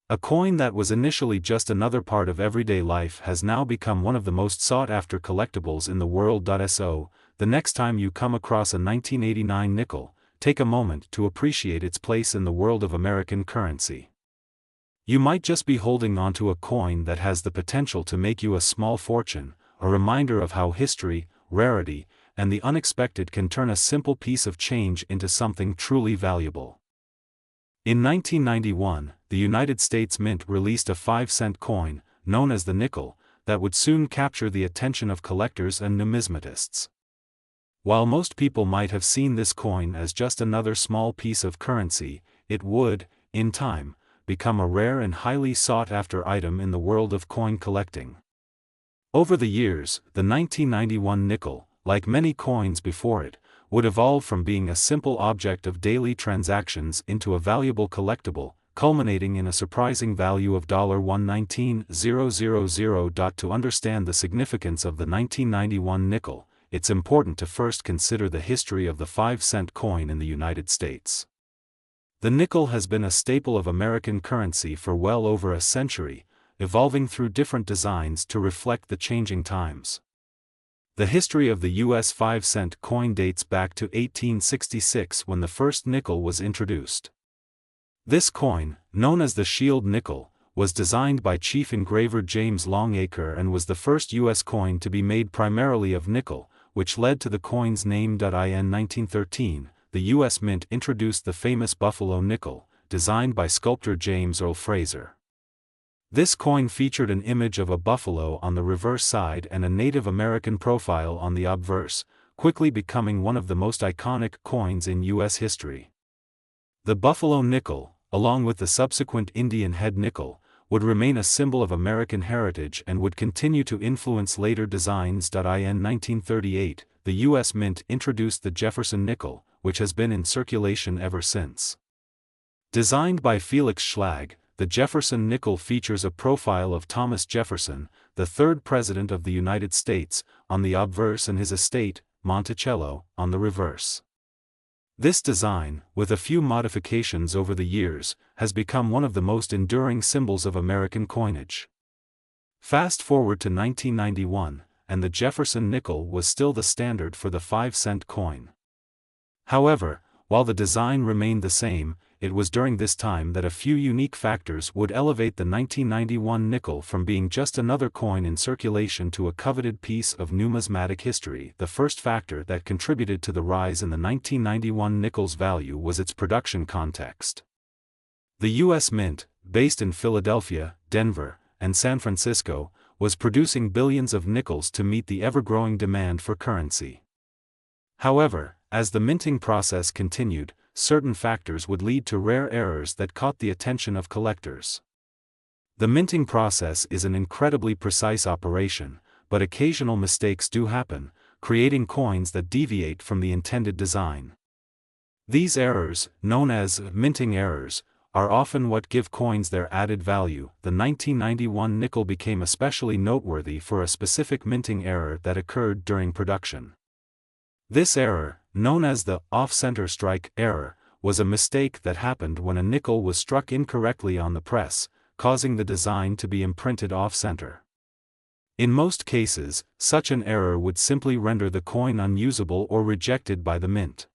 Speaker 1: A coin that was initially just another part of everyday life has now become one of the most sought-after collectibles in the world. So, the next time you come across a 1989 nickel, take a moment to appreciate its place in the world of American currency. You might just be holding onto a coin that has the potential to make you a small fortune, a reminder of how history, rarity, and the unexpected can turn a simple piece of change into something truly valuable. In 1991, the United States Mint released a 5-cent coin, known as the nickel, that would soon capture the attention of collectors and numismatists. While most people might have seen this coin as just another small piece of currency, it would, in time, become a rare and highly sought-after item in the world of coin collecting. Over the years, the 1991 nickel, like many coins before it, would evolve from being a simple object of daily transactions into a valuable collectible, culminating in a surprising value of $119,000. To understand the significance of the 1991 nickel, it's important to first consider the history of the 5-cent coin in the United States. The nickel has been a staple of American currency for well over a century, evolving through different designs to reflect the changing times. The history of the U.S. 5-cent coin dates back to 1866 when the first nickel was introduced. This coin, known as the Shield nickel, was designed by Chief Engraver James Longacre and was the first U.S. coin to be made primarily of nickel, which led to the coin's name. In 1913, the U.S. Mint introduced the famous Buffalo nickel, designed by sculptor James Earl Fraser. This coin featured an image of a buffalo on the reverse side and a Native American profile on the obverse, quickly becoming one of the most iconic coins in U.S. history. The Buffalo nickel, along with the subsequent Indian head nickel, would remain a symbol of American heritage and would continue to influence later designs. In 1938, the U.S. Mint introduced the Jefferson nickel, which has been in circulation ever since. Designed by Felix Schlag, the Jefferson nickel features a profile of Thomas Jefferson, the third President of the United States, on the obverse and his estate, Monticello, on the reverse. This design, with a few modifications over the years, has become one of the most enduring symbols of American coinage. Fast forward to 1991, and the Jefferson nickel was still the standard for the 5-cent coin. However, while the design remained the same, it was during this time that a few unique factors would elevate the 1991 nickel from being just another coin in circulation to a coveted piece of numismatic history. The first factor that contributed to the rise in the 1991 nickel's value was its production context. The U.S. Mint, based in Philadelphia, Denver, and San Francisco, was producing billions of nickels to meet the ever-growing demand for currency. However, as the minting process continued, certain factors would lead to rare errors that caught the attention of collectors. The minting process is an incredibly precise operation, but occasional mistakes do happen, creating coins that deviate from the intended design. These errors, known as minting errors, are often what give coins their added value. The 1991 nickel became especially noteworthy for a specific minting error that occurred during production. This error, known as the off-center strike error, was a mistake that happened when a nickel was struck incorrectly on the press, causing the design to be imprinted off-center. In most cases, such an error would simply render the coin unusable or rejected by the mint.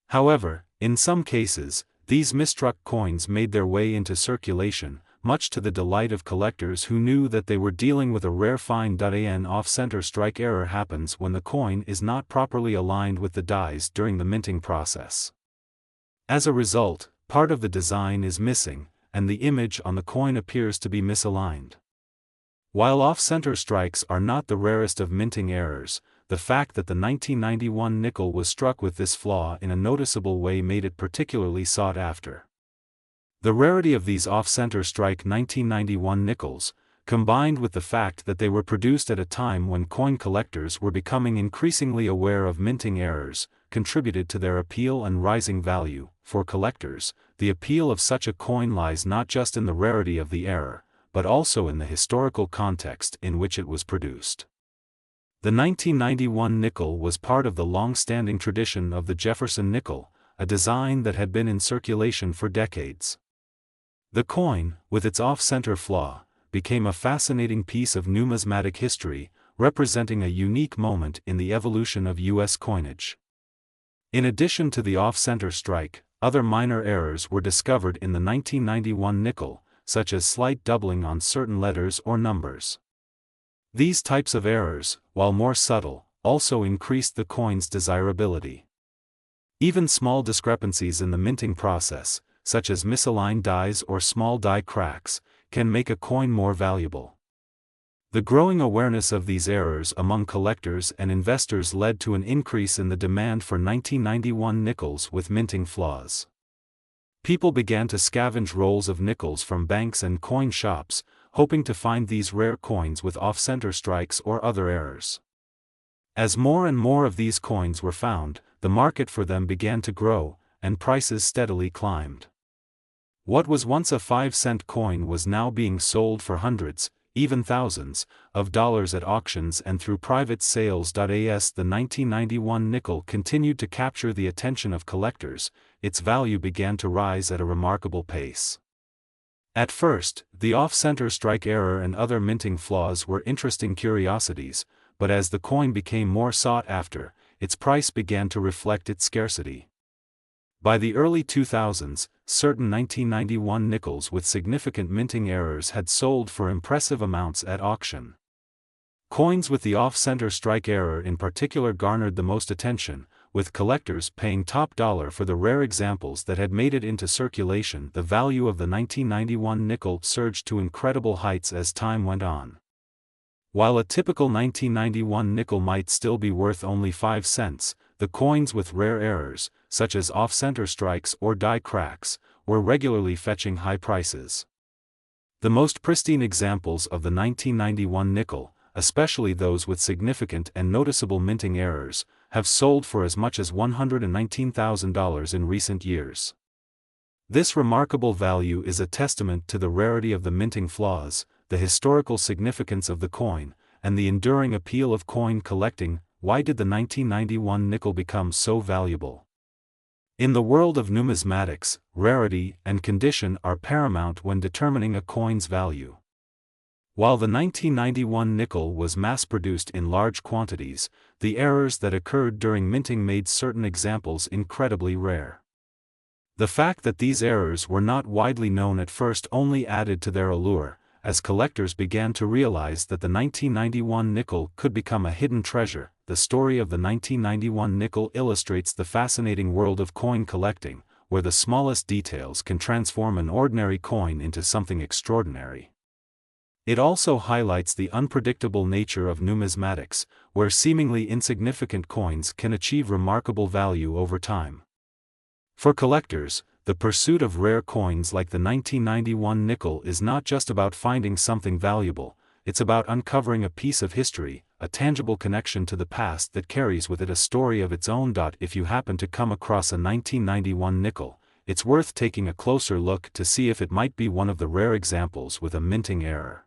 Speaker 1: However, in some cases, these misstruck coins made their way into circulation, much to the delight of collectors who knew that they were dealing with a rare find. An off-center strike error happens when the coin is not properly aligned with the dies during the minting process. As a result, part of the design is missing, and the image on the coin appears to be misaligned. While off-center strikes are not the rarest of minting errors, the fact that the 1991 nickel was struck with this flaw in a noticeable way made it particularly sought after. The rarity of these off-center strike 1991 nickels, combined with the fact that they were produced at a time when coin collectors were becoming increasingly aware of minting errors, contributed to their appeal and rising value. For collectors, the appeal of such a coin lies not just in the rarity of the error, but also in the historical context in which it was produced. The 1991 nickel was part of the long-standing tradition of the Jefferson nickel, a design that had been in circulation for decades. The coin, with its off-center flaw, became a fascinating piece of numismatic history, representing a unique moment in the evolution of U.S. coinage. In addition to the off-center strike, other minor errors were discovered in the 1991 nickel, such as slight doubling on certain letters or numbers. These types of errors, while more subtle, also increased the coin's desirability. Even small discrepancies in the minting process, such as misaligned dies or small die cracks, can make a coin more valuable. The growing awareness of these errors among collectors and investors led to an increase in the demand for 1991 nickels with minting flaws. People began to scavenge rolls of nickels from banks and coin shops, hoping to find these rare coins with off-center strikes or other errors. As more and more of these coins were found, the market for them began to grow, and prices steadily climbed. What was once a 5-cent coin was now being sold for hundreds, even thousands, of dollars at auctions and through private sales. The 1991 nickel continued to capture the attention of collectors, its value began to rise at a remarkable pace. At first, the off-center strike error and other minting flaws were interesting curiosities, but as the coin became more sought after, its price began to reflect its scarcity. By the early 2000s, certain 1991 nickels with significant minting errors had sold for impressive amounts at auction. Coins with the off-center strike error in particular garnered the most attention, with collectors paying top dollar for the rare examples that had made it into circulation. The value of the 1991 nickel surged to incredible heights as time went on. While a typical 1991 nickel might still be worth only 5 cents, the coins with rare errors, such as off-center strikes or die cracks, were regularly fetching high prices. The most pristine examples of the 1991 nickel, especially those with significant and noticeable minting errors, have sold for as much as $119,000 in recent years. This remarkable value is a testament to the rarity of the minting flaws, the historical significance of the coin, and the enduring appeal of coin collecting. Why did the 1991 nickel become so valuable? In the world of numismatics, rarity and condition are paramount when determining a coin's value. While the 1991 nickel was mass-produced in large quantities, the errors that occurred during minting made certain examples incredibly rare. The fact that these errors were not widely known at first only added to their allure, as collectors began to realize that the 1991 nickel could become a hidden treasure. The story of the 1991 nickel illustrates the fascinating world of coin collecting, where the smallest details can transform an ordinary coin into something extraordinary. It also highlights the unpredictable nature of numismatics, where seemingly insignificant coins can achieve remarkable value over time. For collectors, the pursuit of rare coins like the 1991 nickel is not just about finding something valuable, it's about uncovering a piece of history, a tangible connection to the past that carries with it a story of its own. If you happen to come across a 1991 nickel, it's worth taking a closer look to see if it might be one of the rare examples with a minting error.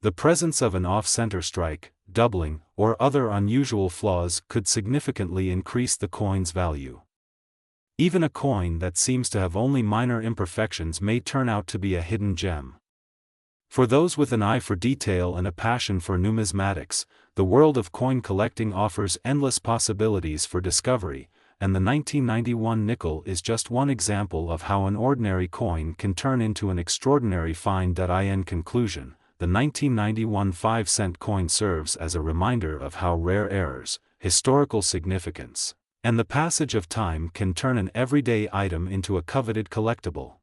Speaker 1: The presence of an off-center strike, doubling, or other unusual flaws could significantly increase the coin's value. Even a coin that seems to have only minor imperfections may turn out to be a hidden gem. For those with an eye for detail and a passion for numismatics, the world of coin collecting offers endless possibilities for discovery, and the 1991 nickel is just one example of how an ordinary coin can turn into an extraordinary find. In conclusion, the 1991 5-cent coin serves as a reminder of how rare errors, historical significance, and the passage of time can turn an everyday item into a coveted collectible.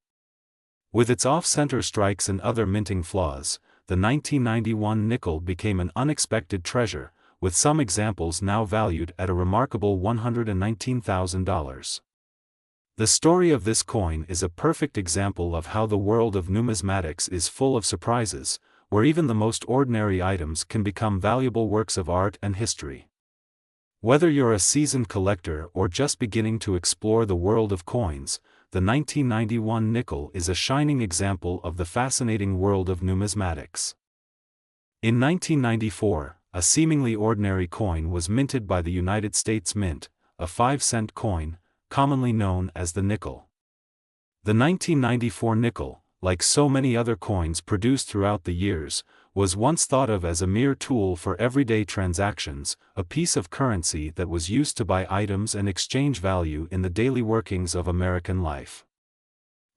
Speaker 1: With its off-center strikes and other minting flaws, the 1991 nickel became an unexpected treasure, with some examples now valued at a remarkable $119,000. The story of this coin is a perfect example of how the world of numismatics is full of surprises, where even the most ordinary items can become valuable works of art and history. Whether you're a seasoned collector or just beginning to explore the world of coins, the 1991 nickel is a shining example of the fascinating world of numismatics. In 1994, a seemingly ordinary coin was minted by the United States Mint, a 5-cent coin, commonly known as the nickel. The 1994 nickel, like so many other coins produced throughout the years, was once thought of as a mere tool for everyday transactions, a piece of currency that was used to buy items and exchange value in the daily workings of American life.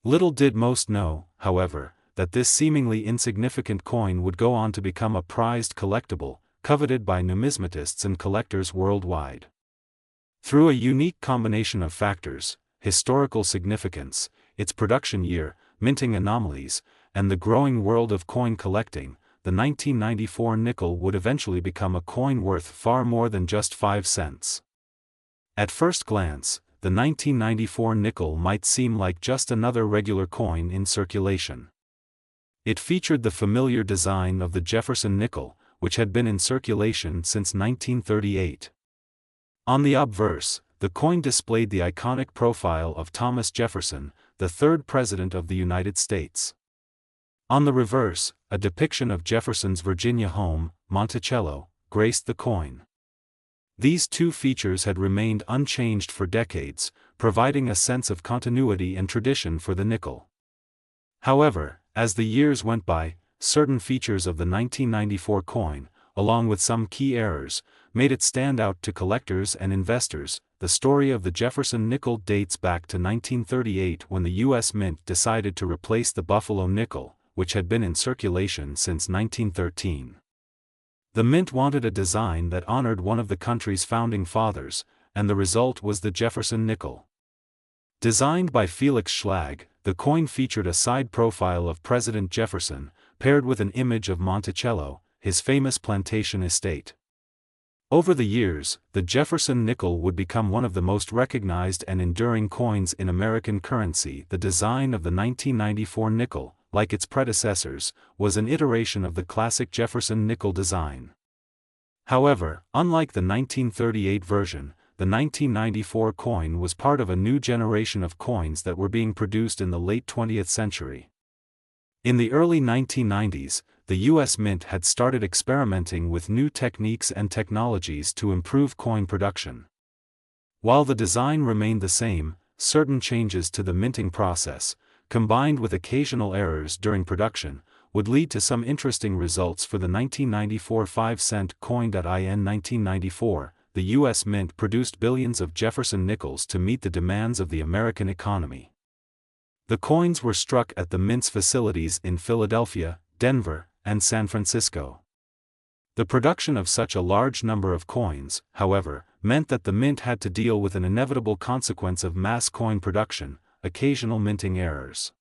Speaker 1: Little did most know, however, that this seemingly insignificant coin would go on to become a prized collectible, coveted by numismatists and collectors worldwide. Through a unique combination of factors, historical significance, its production year, minting anomalies, and the growing world of coin collecting, the 1994 nickel would eventually become a coin worth far more than just 5 cents. At first glance, the 1994 nickel might seem like just another regular coin in circulation. It featured the familiar design of the Jefferson nickel, which had been in circulation since 1938. On the obverse, the coin displayed the iconic profile of Thomas Jefferson, the third President of the United States. On the reverse, a depiction of Jefferson's Virginia home, Monticello, graced the coin. These two features had remained unchanged for decades, providing a sense of continuity and tradition for the nickel. However, as the years went by, certain features of the 1994 coin, along with some key errors, made it stand out to collectors and investors. The story of the Jefferson nickel dates back to 1938 when the U.S. Mint decided to replace the Buffalo nickel, which had been in circulation since 1913. The Mint wanted a design that honored one of the country's founding fathers, and the result was the Jefferson nickel. Designed by Felix Schlag, the coin featured a side profile of President Jefferson, paired with an image of Monticello, his famous plantation estate. Over the years, the Jefferson nickel would become one of the most recognized and enduring coins in American currency. The design of the 1994 nickel, like its predecessors, was an iteration of the classic Jefferson nickel design. However, unlike the 1938 version, the 1994 coin was part of a new generation of coins that were being produced in the late 20th century. In the early 1990s, the U.S. Mint had started experimenting with new techniques and technologies to improve coin production. While the design remained the same, certain changes to the minting process, combined with occasional errors during production, would lead to some interesting results for the 1994 5-cent coin. In 1994, the U.S. Mint produced billions of Jefferson nickels to meet the demands of the American economy. The coins were struck at the Mint's facilities in Philadelphia, Denver, and San Francisco. The production of such a large number of coins, however, meant that the Mint had to deal with an inevitable consequence of mass coin production: occasional minting errors.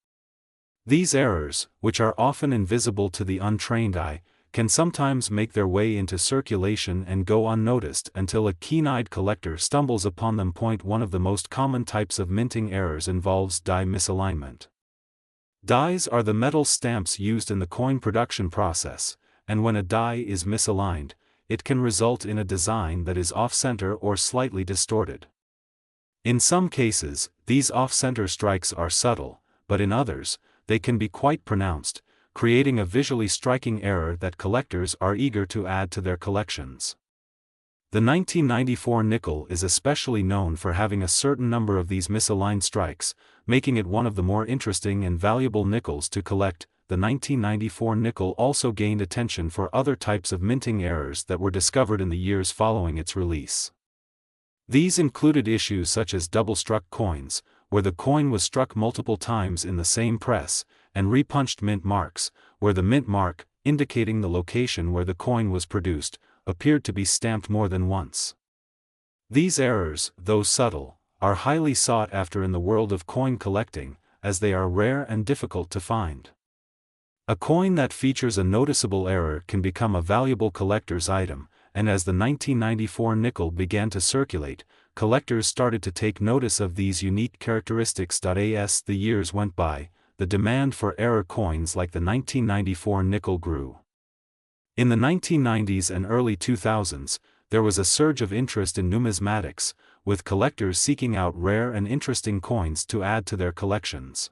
Speaker 1: These errors, which are often invisible to the untrained eye, can sometimes make their way into circulation and go unnoticed until a keen-eyed collector stumbles upon them. One of the most common types of minting errors involves die misalignment. Dies are the metal stamps used in the coin production process, and when a die is misaligned, it can result in a design that is off-center or slightly distorted. In some cases, these off-center strikes are subtle, but in others, they can be quite pronounced, creating a visually striking error that collectors are eager to add to their collections. The 1994 nickel is especially known for having a certain number of these misaligned strikes, making it one of the more interesting and valuable nickels to collect. The 1994 nickel also gained attention for other types of minting errors that were discovered in the years following its release. These included issues such as double-struck coins, where the coin was struck multiple times in the same press, and repunched mint marks, where the mint mark, indicating the location where the coin was produced, appeared to be stamped more than once. These errors, though subtle, are highly sought after in the world of coin collecting, as they are rare and difficult to find. A coin that features a noticeable error can become a valuable collector's item, and as the 1994 nickel began to circulate, collectors started to take notice of these unique characteristics. As the years went by, the demand for error coins like the 1994 nickel grew. In the 1990s and early 2000s, there was a surge of interest in numismatics, with collectors seeking out rare and interesting coins to add to their collections.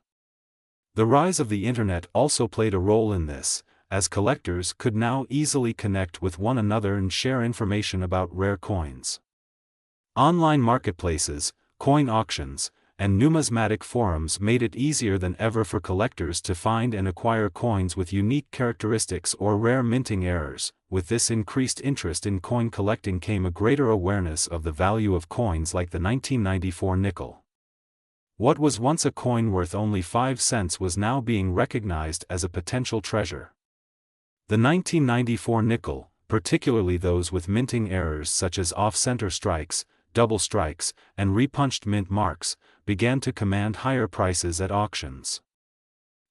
Speaker 1: The rise of the internet also played a role in this, as collectors could now easily connect with one another and share information about rare coins. Online marketplaces, coin auctions, and numismatic forums made it easier than ever for collectors to find and acquire coins with unique characteristics or rare minting errors. With this increased interest in coin collecting came a greater awareness of the value of coins like the 1994 nickel. What was once a coin worth only 5 cents was now being recognized as a potential treasure. The 1994 nickel, particularly those with minting errors such as off-center strikes, double strikes, and repunched mint marks, began to command higher prices at auctions.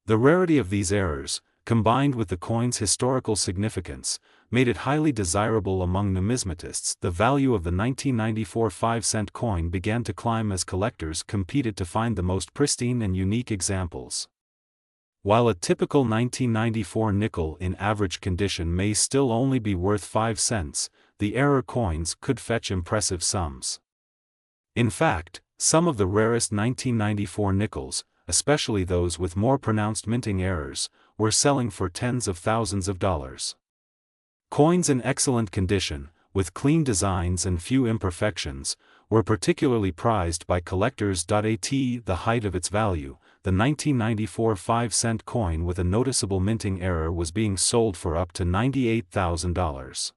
Speaker 1: The rarity of these errors, combined with the coin's historical significance, made it highly desirable among numismatists. The value of the 1994 5-cent coin began to climb as collectors competed to find the most pristine and unique examples. While a typical 1994 nickel in average condition may still only be worth 5 cents, the error coins could fetch impressive sums. In fact, some of the rarest 1994 nickels, especially those with more pronounced minting errors, were selling for tens of thousands of dollars. Coins in excellent condition, with clean designs and few imperfections, were particularly prized by collectors. At the height of its value, the 1994 5-cent coin with a noticeable minting error was being sold for up to $98,000.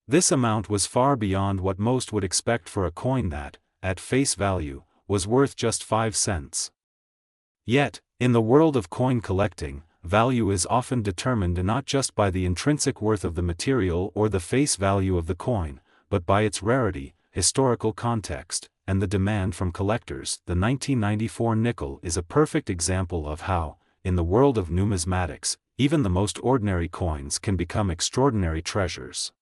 Speaker 1: This amount was far beyond what most would expect for a coin that, at face value, was worth just 5 cents. Yet, in the world of coin collecting, value is often determined not just by the intrinsic worth of the material or the face value of the coin, but by its rarity, historical context, and the demand from collectors. The 1994 nickel is a perfect example of how, in the world of numismatics, even the most ordinary coins can become extraordinary treasures.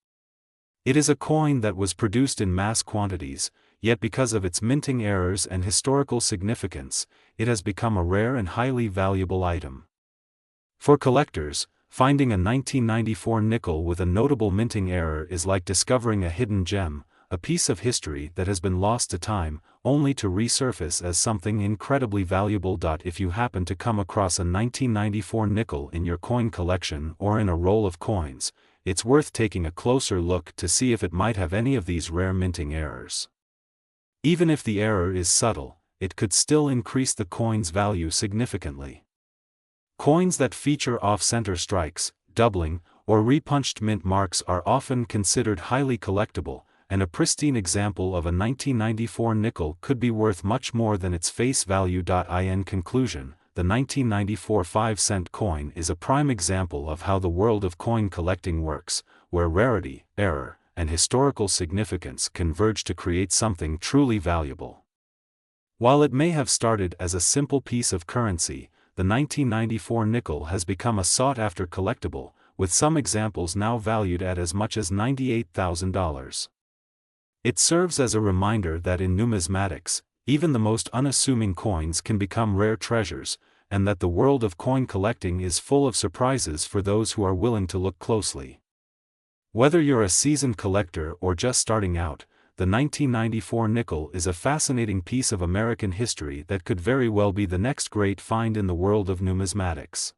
Speaker 1: It is a coin that was produced in mass quantities, yet because of its minting errors and historical significance, it has become a rare and highly valuable item. For collectors, finding a 1994 nickel with a notable minting error is like discovering a hidden gem, a piece of history that has been lost to time, only to resurface as something incredibly valuable. If you happen to come across a 1994 nickel in your coin collection or in a roll of coins, it's worth taking a closer look to see if it might have any of these rare minting errors. Even if the error is subtle, it could still increase the coin's value significantly. Coins that feature off-center strikes, doubling, or repunched mint marks are often considered highly collectible, and a pristine example of a 1994 nickel could be worth much more than its face value. In conclusion, the 1994 5-cent coin is a prime example of how the world of coin collecting works, where rarity, error, and historical significance converge to create something truly valuable. While it may have started as a simple piece of currency, the 1994 nickel has become a sought-after collectible, with some examples now valued at as much as $98,000. It serves as a reminder that in numismatics, even the most unassuming coins can become rare treasures, and that the world of coin collecting is full of surprises for those who are willing to look closely. Whether you're a seasoned collector or just starting out, the 1994 nickel is a fascinating piece of American history that could very well be the next great find in the world of numismatics.